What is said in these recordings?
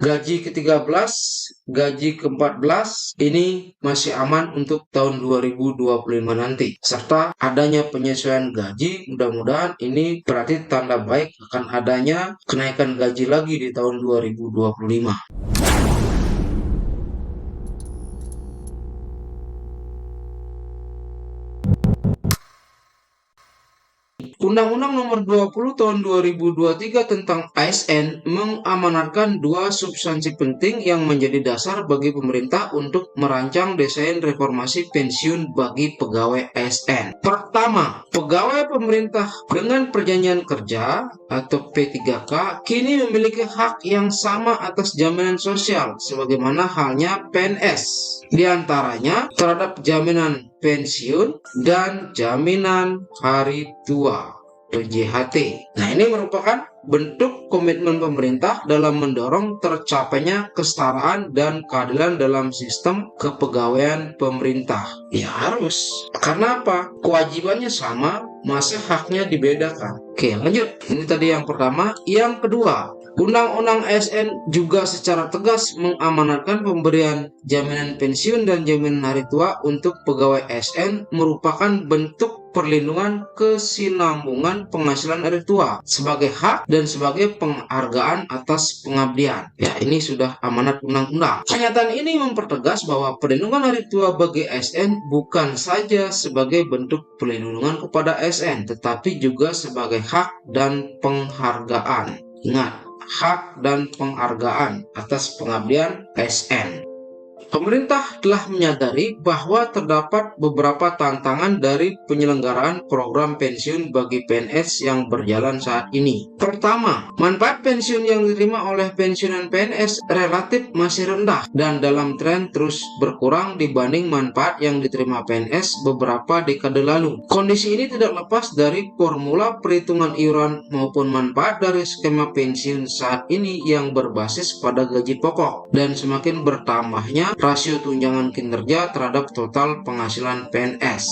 gaji ke-13, gaji ke-14 ini masih aman untuk tahun 2025 nanti. Serta adanya penyesuaian gaji, mudah-mudahan ini berarti tanda baik akan adanya kenaikan gaji lagi di tahun 2025. Undang-Undang Nomor 20 Tahun 2023 tentang ASN mengamanatkan dua substansi penting yang menjadi dasar bagi pemerintah untuk merancang desain reformasi pensiun bagi pegawai ASN. Pertama, pegawai pemerintah dengan perjanjian kerja atau P3K kini memiliki hak yang sama atas jaminan sosial sebagaimana halnya PNS. Di antaranya terhadap jaminan pensiun dan jaminan hari tua atau JHT. Nah, ini merupakan bentuk komitmen pemerintah dalam mendorong tercapainya kesetaraan dan keadilan dalam sistem kepegawaian pemerintah. Ya harus. Karena apa? Kewajibannya sama, masa haknya dibedakan. Oke, lanjut. Ini tadi yang pertama. Yang kedua, Undang-Undang ASN juga secara tegas mengamanatkan pemberian jaminan pensiun dan jaminan hari tua untuk pegawai ASN merupakan bentuk perlindungan kesinambungan penghasilan hari tua sebagai hak dan sebagai penghargaan atas pengabdian. Ya, ini sudah amanat undang-undang. Pernyataan ini mempertegas bahwa perlindungan hari tua bagi ASN bukan saja sebagai bentuk perlindungan kepada ASN, tetapi juga sebagai hak dan penghargaan. Ingat, hak dan penghargaan atas pengabdian ASN. Pemerintah telah menyadari bahwa terdapat beberapa tantangan dari penyelenggaraan program pensiun bagi PNS yang berjalan saat ini. Pertama, manfaat pensiun yang diterima oleh pensiunan PNS relatif masih rendah dan dalam tren terus berkurang dibanding manfaat yang diterima PNS beberapa dekade lalu. Kondisi ini tidak lepas dari formula perhitungan iuran maupun manfaat dari skema pensiun saat ini yang berbasis pada gaji pokok dan semakin bertambahnya rasio tunjangan kinerja terhadap total penghasilan PNS.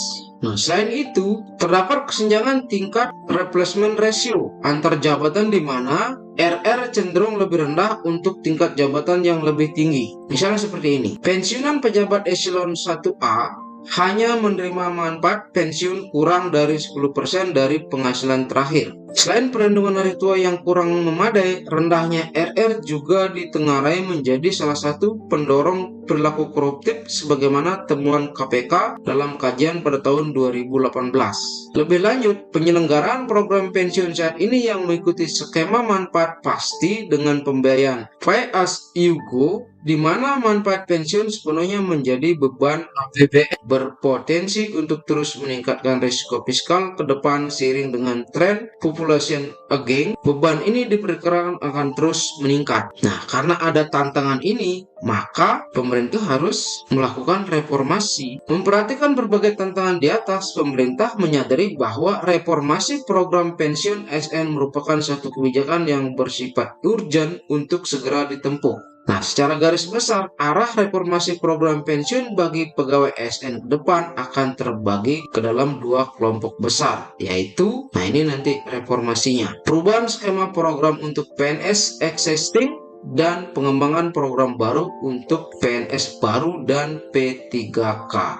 Nah, selain itu, terdapat kesenjangan tingkat replacement ratio antar jabatan di mana RR cenderung lebih rendah untuk tingkat jabatan yang lebih tinggi. Misalnya seperti ini, pensiunan pejabat eselon 1A hanya menerima manfaat pensiun kurang dari 10% dari penghasilan terakhir. Selain perlindungan hari tua yang kurang memadai, rendahnya RR juga ditengarai menjadi salah satu pendorong perilaku koruptif sebagaimana temuan KPK dalam kajian pada tahun 2018. Lebih lanjut, penyelenggaraan program pensiun saat ini yang mengikuti skema manfaat pasti dengan pembayaran pay as you go, di mana manfaat pensiun sepenuhnya menjadi beban APBN, berpotensi untuk terus meningkatkan risiko fiskal ke depan seiring dengan tren population aging. Beban ini diperkirakan akan terus meningkat. Nah, karena ada tantangan ini, maka pemerintah harus melakukan reformasi. Memperhatikan berbagai tantangan di atas, pemerintah menyadari bahwa reformasi program pensiun ASN merupakan satu kebijakan yang bersifat urgent untuk segera ditempuh. Nah, secara garis besar, arah reformasi program pensiun bagi pegawai ASN ke depan akan terbagi ke dalam dua kelompok besar, yaitu, nah ini nanti reformasinya, perubahan skema program untuk PNS existing dan pengembangan program baru untuk PNS baru dan P3K.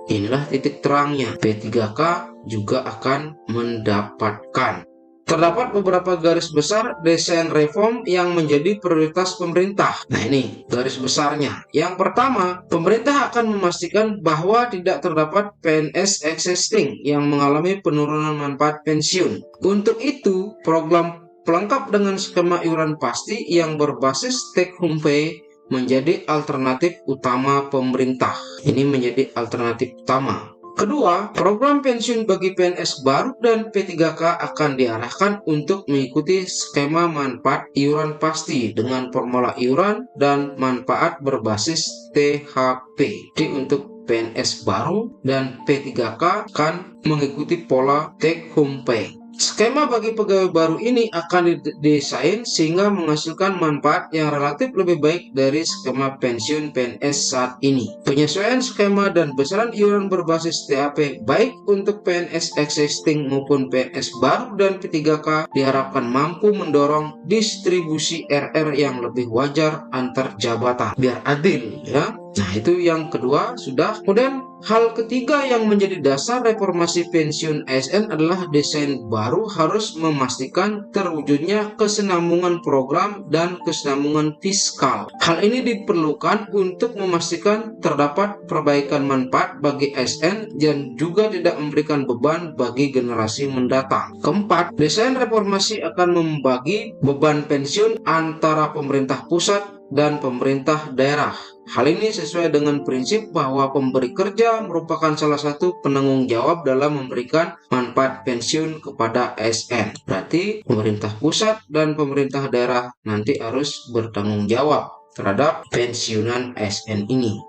Inilah titik terangnya, P3K juga akan mendapatkan. Terdapat beberapa garis besar desain reform yang menjadi prioritas pemerintah. Nah, ini garis besarnya. Yang pertama, pemerintah akan memastikan bahwa tidak terdapat PNS existing yang mengalami penurunan manfaat pensiun. Untuk itu, program pelengkap dengan skema iuran pasti yang berbasis take home pay menjadi alternatif utama pemerintah. Ini menjadi alternatif utama. Kedua, program pensiun bagi PNS baru dan P3K akan diarahkan untuk mengikuti skema manfaat iuran pasti dengan formula iuran dan manfaat berbasis THP. Jadi untuk PNS baru dan P3K akan mengikuti pola take home pay. Skema bagi pegawai baru ini akan didesain sehingga menghasilkan manfaat yang relatif lebih baik dari skema pensiun PNS saat ini. Penyesuaian skema dan besaran iuran berbasis TAP baik untuk PNS existing maupun PNS baru dan P3K diharapkan mampu mendorong distribusi RR yang lebih wajar antar jabatan biar adil ya. Nah, itu yang kedua sudah. Kemudian hal ketiga yang menjadi dasar reformasi pensiun ASN adalah desain baru harus memastikan terwujudnya kesinambungan program dan kesinambungan fiskal. Hal ini diperlukan untuk memastikan terdapat perbaikan manfaat bagi ASN dan juga tidak memberikan beban bagi generasi mendatang. Keempat, desain reformasi akan membagi beban pensiun antara pemerintah pusat dan pemerintah daerah. Hal ini sesuai dengan prinsip bahwa pemberi kerja merupakan salah satu penanggung jawab dalam memberikan manfaat pensiun kepada ASN. Berarti pemerintah pusat dan pemerintah daerah nanti harus bertanggung jawab terhadap pensiunan ASN ini.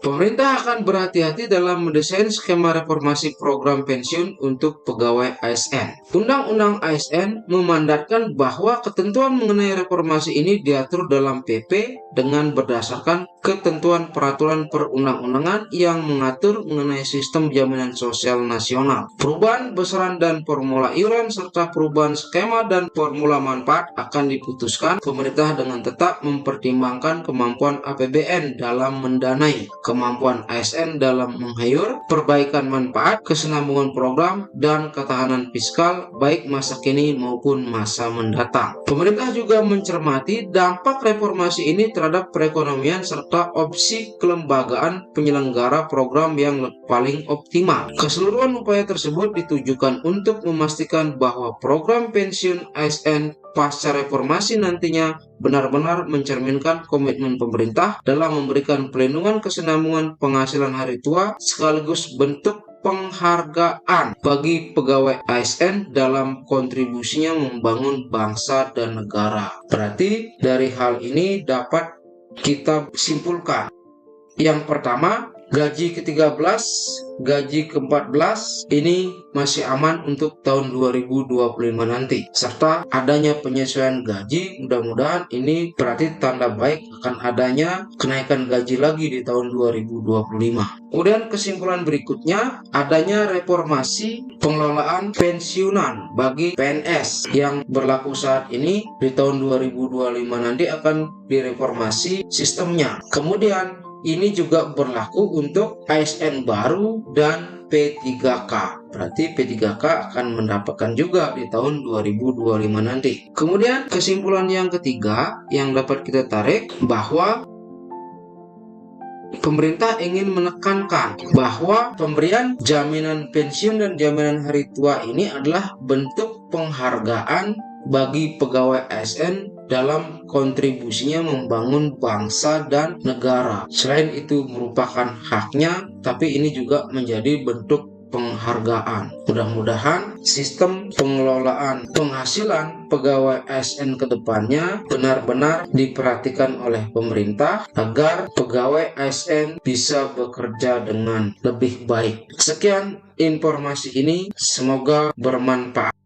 Pemerintah akan berhati-hati dalam mendesain skema reformasi program pensiun untuk pegawai ASN. Undang-Undang ASN memandatkan bahwa ketentuan mengenai reformasi ini diatur dalam PP dengan berdasarkan ketentuan peraturan perundang-undangan yang mengatur mengenai sistem jaminan sosial nasional. Perubahan besaran dan formula iuran serta perubahan skema dan formula manfaat akan diputuskan pemerintah dengan tetap mempertimbangkan kemampuan APBN dalam mendanai, kemampuan ASN dalam menghayur, perbaikan manfaat, kesinambungan program, dan ketahanan fiskal baik masa kini maupun masa mendatang. Pemerintah juga mencermati dampak reformasi ini terhadap perekonomian serta opsi kelembagaan penyelenggara program yang paling optimal. Keseluruhan upaya tersebut ditujukan untuk memastikan bahwa program pensiun ASN pasca reformasi nantinya benar-benar mencerminkan komitmen pemerintah dalam memberikan perlindungan kesinambungan penghasilan hari tua sekaligus bentuk penghargaan bagi pegawai ASN dalam kontribusinya membangun bangsa dan negara. Berarti dari hal ini dapat kita simpulkan. Yang pertama, gaji ke-13, gaji ke-14 ini masih aman untuk tahun 2025 nanti. Serta adanya penyesuaian gaji, mudah-mudahan ini berarti tanda baik akan adanya kenaikan gaji lagi di tahun 2025. Kemudian kesimpulan berikutnya, adanya reformasi pengelolaan pensiunan bagi PNS yang berlaku saat ini di tahun 2025 nanti akan direformasi sistemnya. Kemudian ini juga berlaku untuk ASN baru dan P3K. Berarti P3K akan mendapatkan juga di tahun 2025 nanti. Kemudian kesimpulan yang ketiga yang dapat kita tarik bahwa pemerintah ingin menekankan bahwa pemberian jaminan pensiun dan jaminan hari tua ini adalah bentuk penghargaan bagi pegawai ASN dalam kontribusinya membangun bangsa dan negara. Selain itu merupakan haknya, tapi ini juga menjadi bentuk penghargaan. Mudah-mudahan sistem pengelolaan penghasilan pegawai ASN ke depannya benar-benar diperhatikan oleh pemerintah agar pegawai ASN bisa bekerja dengan lebih baik. Sekian informasi ini, semoga bermanfaat.